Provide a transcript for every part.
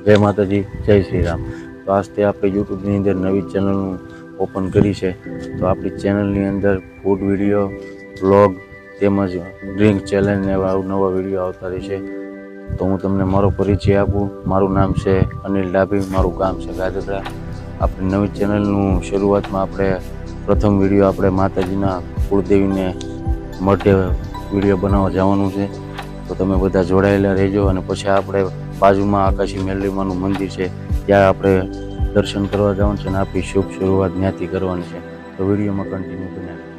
જય માતાજી, જય શ્રી રામ। તો આજથી આપણે યુટ્યુબની અંદર નવી ચેનલનું ઓપન કરી છે। તો આપણી ચેનલની અંદર ફૂડ વિડીયો, વ્લોગ તેમજ ડ્રિંક ચેલેન્જ એવા અવનવા વિડીયો આવતા રહેશે। તો હું તમને મારો પરિચય આપું। મારું નામ છે અનિલ ડાભી, મારું ગામ છે ગાજગરા। આપણી નવી ચેનલનું શરૂઆતમાં આપણે પ્રથમ વિડીયો આપણે માતાજીના કુળદેવીને મઢે વિડીયો બનાવવા જવાનું છે। તો તમે બધા જોડાયેલા રહેજો। અને પછી આપણે બાજુમાં આકાશી મેલડીમાનું મંદિર છે, ત્યાં આપણે દર્શન કરવા જવાનું છે અને આપણી શુભ શરૂઆત ત્યાંથી કરવાની છે। તો વિડીયોમાં કન્ટિન્યુ બન્યા રહેજો।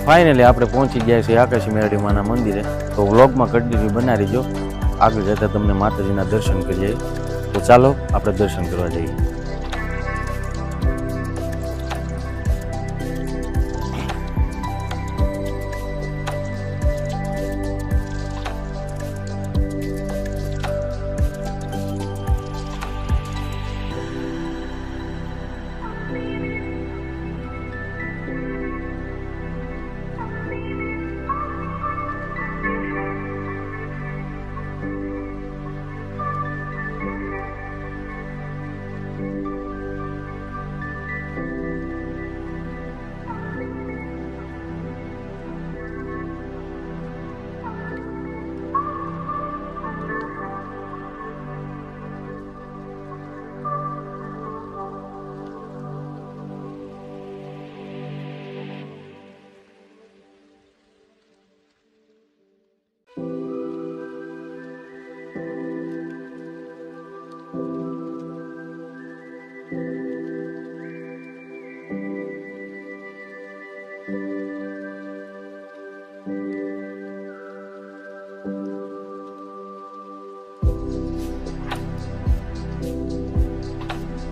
ફાઇનલી આપણે પહોંચી ગયા છીએ આકાશી મેલડીમાના મંદિરે। તો વ્લોગમાં કન્ટિન્યુ બના રહીજો। આગળ જતાં તમને માતાજીના દર્શન કરીએ। તો ચાલો આપણે દર્શન કરવા જઈએ।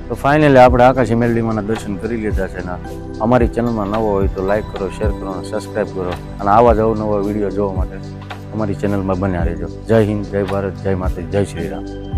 તો ફાઇનલી આપણે આકાશી મેલડીમાના દર્શન કરી લીધા છે ને અમારી ચેનલમાં નવો હોય તો લાઈક કરો, શેર કરો અને સબસ્ક્રાઈબ કરો અને આવા જ અવનવા વિડીયો જોવા માટે અમારી ચેનલમાં બન્યા રહેજો। જય હિન્દ, જય ભારત, જય માતા, જય શ્રી રામ।